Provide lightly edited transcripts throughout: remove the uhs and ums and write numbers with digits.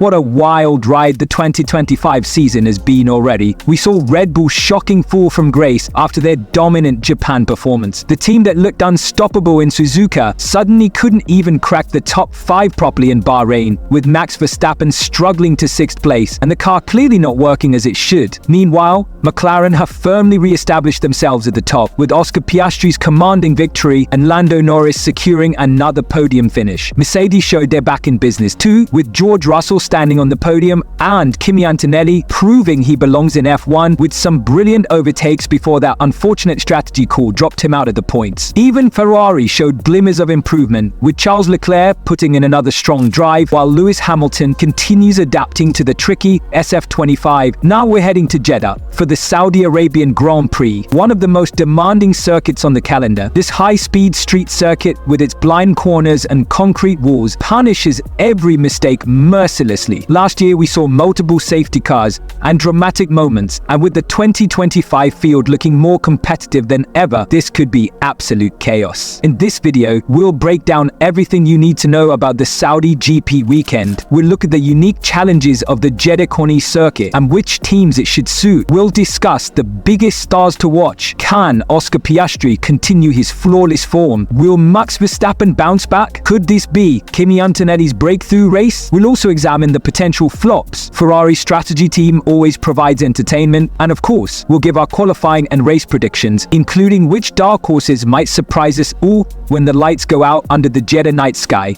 What a wild ride the 2025 season has been already. We saw Red Bull shocking fall from grace after their dominant Japan performance. The team that looked unstoppable in Suzuka suddenly couldn't even crack the top 5 properly in Bahrain, with Max Verstappen struggling to 6th place and the car clearly not working as it should. Meanwhile, McLaren have firmly re-established themselves at the top, with Oscar Piastri's commanding victory and Lando Norris securing another podium finish. Mercedes showed they're back in business too, with George Russell standing on the podium and Kimi Antonelli proving he belongs in F1 with some brilliant overtakes before that unfortunate strategy call dropped him out of the points. Even Ferrari showed glimmers of improvement, with Charles Leclerc putting in another strong drive while Lewis Hamilton continues adapting to the tricky SF25. Now we're heading to Jeddah for the Saudi Arabian Grand Prix, one of the most demanding circuits on the calendar. This high-speed street circuit with its blind corners and concrete walls punishes every mistake mercilessly. Last year we saw multiple safety cars and dramatic moments, and with the 2025 field looking more competitive than ever, this could be absolute chaos. In this video, we'll break down everything you need to know about the Saudi GP weekend. We'll look at the unique challenges of the Jeddah Corniche circuit and which teams it should suit. We'll discuss the biggest stars to watch. Can Oscar Piastri continue his flawless form? Will Max Verstappen bounce back? Could this be Kimi Antonelli's breakthrough race? We'll also examine the potential flops. Ferrari's strategy team always provides entertainment, and of course, we'll give our qualifying and race predictions, including which dark horses might surprise us all when the lights go out under the Jeddah night sky.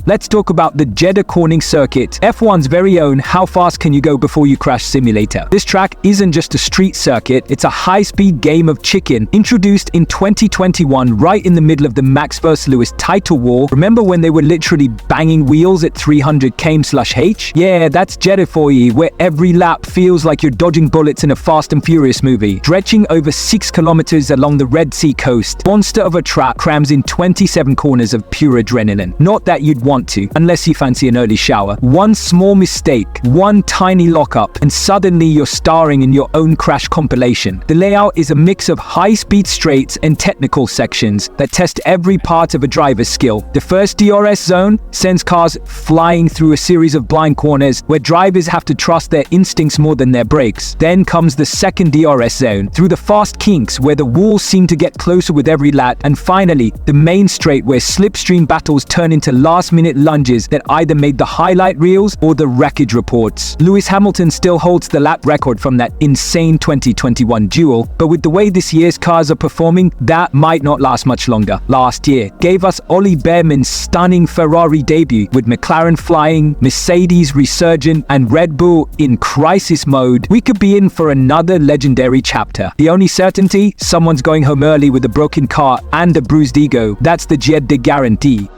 Let's talk about the Jeddah Corniche circuit, F1's very own how fast can you go before you crash simulator. This track isn't just a street circuit, it's a high-speed game of chicken introduced in 2021 right in the middle of the Max vs Lewis title war. Remember when they were literally banging wheels at 300 km/h? Yeah, that's Jeddah for you, where every lap feels like you're dodging bullets in a Fast and Furious movie. Stretching over 6 kilometers along the Red Sea coast, monster of a track crams in 27 corners of pure adrenaline. Not that you'd want to, unless you fancy an early shower. One small mistake, one tiny lockup, and suddenly you're starring in your own crash compilation. The layout is a mix of high-speed straights and technical sections that test every part of a driver's skill. The first DRS zone sends cars flying through a series of blind corners where drivers have to trust their instincts more than their brakes. Then comes the second DRS zone, through the fast kinks where the walls seem to get closer with every lap, and finally, the main straight where slipstream battles turn into last-minute lunges that either made the highlight reels or the wreckage reports. Lewis Hamilton still holds the lap record from that insane 2021 duel, but with the way this year's cars are performing, that might not last much longer. Last year gave us Ollie Behrman's stunning Ferrari debut, with McLaren flying, Mercedes resurgent, and Red Bull in crisis mode. We could be in for another legendary chapter. The only certainty, someone's going home early with a broken car and a bruised ego. That's the Jeddah guarantee.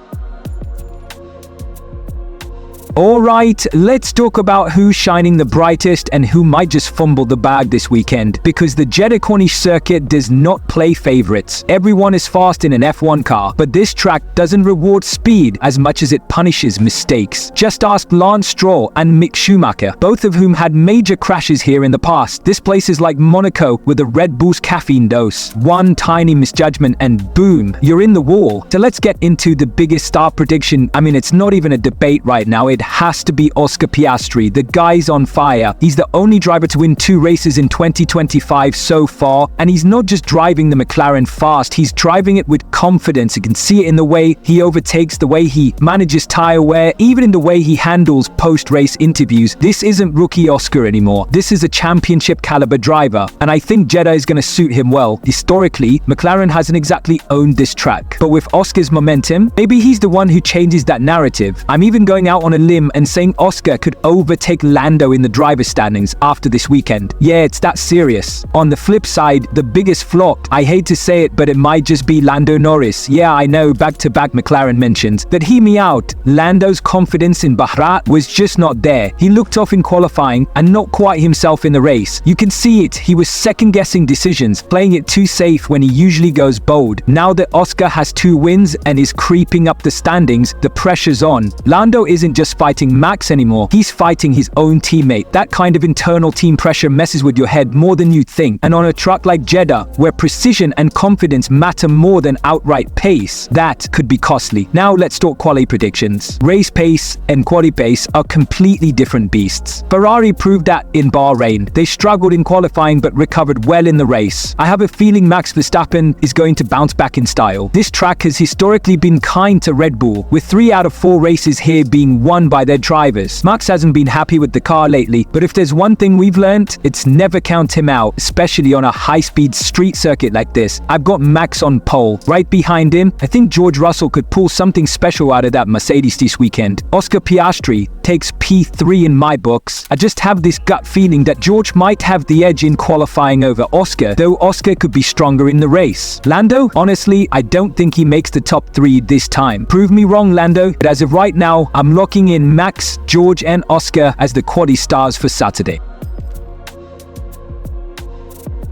Alright, let's talk about who's shining the brightest and who might just fumble the bag this weekend, because the Jeddah Corniche circuit does not play favorites. Everyone is fast in an F1 car, but this track doesn't reward speed as much as it punishes mistakes. Just ask Lance Stroll and Mick Schumacher, both of whom had major crashes here in the past. This place is like Monaco with a Red Bull's caffeine dose. One tiny misjudgment and boom, you're in the wall. So let's get into the biggest star prediction. I mean, it's not even a debate right now. It has to be Oscar Piastri. The guy's on fire. He's the only driver to win 2 races in 2025 so far, and he's not just driving the McLaren fast, he's driving it with confidence. You can see it in the way he overtakes, the way he manages tire wear, even in the way he handles post-race interviews. This isn't rookie Oscar anymore. This is a championship caliber driver, and I think Jeddah is going to suit him well. Historically, McLaren hasn't exactly owned this track, but with Oscar's momentum, maybe he's the one who changes that narrative. I'm even going out on a limb and saying Oscar could overtake Lando in the driver standings after this weekend. Yeah, it's that serious. On the flip side, the biggest flop, I hate to say it, but it might just be Lando Norris. Yeah, I know, back-to-back McLaren mentions, but hear me out. Lando's confidence in Bahrain was just not there. He looked off in qualifying and not quite himself in the race. You can see it. He was second-guessing decisions, playing it too safe when he usually goes bold. Now that Oscar has 2 wins and is creeping up the standings, the pressure's on. Lando isn't just fighting Max anymore. He's fighting his own teammate. That kind of internal team pressure messes with your head more than you think. And on a track like Jeddah, where precision and confidence matter more than outright pace, that could be costly. Now let's talk quali predictions. Race pace and quali pace are completely different beasts. Ferrari proved that in Bahrain. They struggled in qualifying but recovered well in the race. I have a feeling Max Verstappen is going to bounce back in style. This track has historically been kind to Red Bull, with 3 out of 4 races here being won by their drivers. Max hasn't been happy with the car lately, but if there's one thing we've learned, it's never count him out, especially on a high-speed street circuit like this. I've got Max on pole. Right behind him, I think George Russell could pull something special out of that Mercedes this weekend. Oscar Piastri takes P3 in my books. I just have this gut feeling that George might have the edge in qualifying over Oscar, though Oscar could be stronger in the race. Lando? Honestly, I don't think he makes the top 3 this time. Prove me wrong, Lando, but as of right now, I'm locking in Max, George and Oscar as the quali stars for Saturday.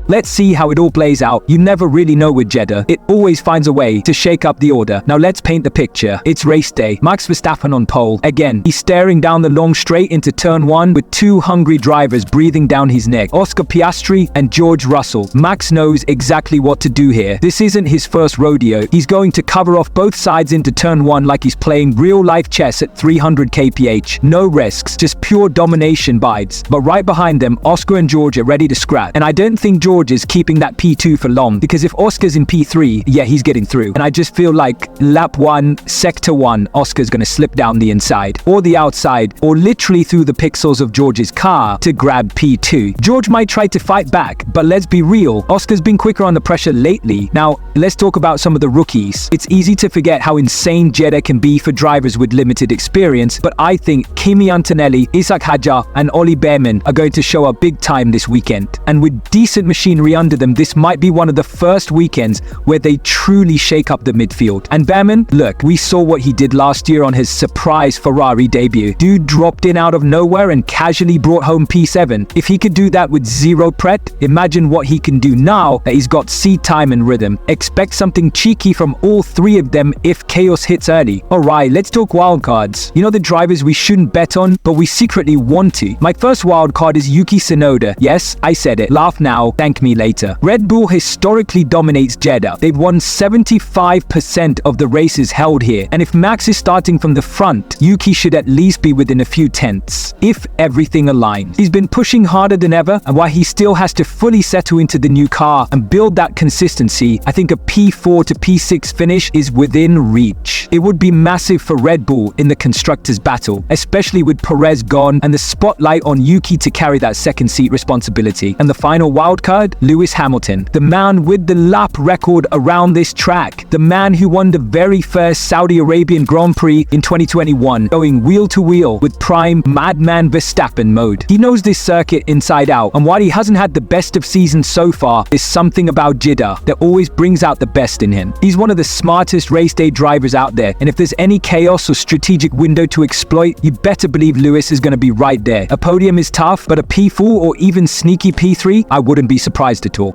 Let's see how it all plays out. You never really know with Jeddah. It always finds a way to shake up the order. Now let's paint the picture. It's race day. Max Verstappen on pole. Again, he's staring down the long straight into turn 1 with 2 hungry drivers breathing down his neck. Oscar Piastri and George Russell. Max knows exactly what to do here. This isn't his first rodeo. He's going to cover off both sides into turn 1 like he's playing real-life chess at 300 kph. No risks, just pure domination vibes. But right behind them, Oscar and George are ready to scrap. And I don't think George is keeping that P2 for long, because if Oscar's in P3, yeah, he's getting through. And I just feel like lap 1, sector 1, Oscar's gonna slip down the inside or the outside or literally through the pixels of George's car to grab P2. George might try to fight back, but let's be real, Oscar's been quicker on the pressure lately. Now, let's talk about some of the rookies. It's easy to forget how insane Jeddah can be for drivers with limited experience, but I think Kimi Antonelli, Ishaq Hadjar and Ollie Bearman are going to show up big time this weekend. And with decent machinery under them, this might be one of the first weekends where they truly shake up the midfield. And Bearman, look, we saw what he did last year on his surprise Ferrari debut. Dude dropped in out of nowhere and casually brought home P7. If he could do that with 0 pret, imagine what he can do now that he's got seat time and rhythm. Expect something cheeky from all 3 of them if chaos hits early. Alright, let's talk wildcards. You know the drivers we shouldn't bet on, but we secretly want to. My first wildcard is Yuki Tsunoda. Yes, I said it. Laugh now, thank me later. Red Bull historically dominates Jeddah. They've won 75% of the races held here, and if Max is starting from the front, Yuki should at least be within a few tenths, if everything aligns. He's been pushing harder than ever, and while he still has to fully settle into the new car and build that consistency, I think a P4 to P6 finish is within reach. It would be massive for Red Bull in the constructors' battle, especially with Perez gone and the spotlight on Yuki to carry that second seat responsibility. And the final wildcard, Lewis Hamilton, the man with the lap record around this track, the man who won the very first Saudi Arabian Grand Prix in 2021, going wheel to wheel with prime Madman Verstappen mode. He knows this circuit inside out, and while he hasn't had the best of seasons so far, there's something about Jeddah that always brings out the best in him. He's one of the smartest race day drivers out there, and if there's any chaos or strategic window to exploit, you better believe Lewis is going to be right there. A podium is tough, but a P4 or even sneaky P3, I wouldn't be surprised at all.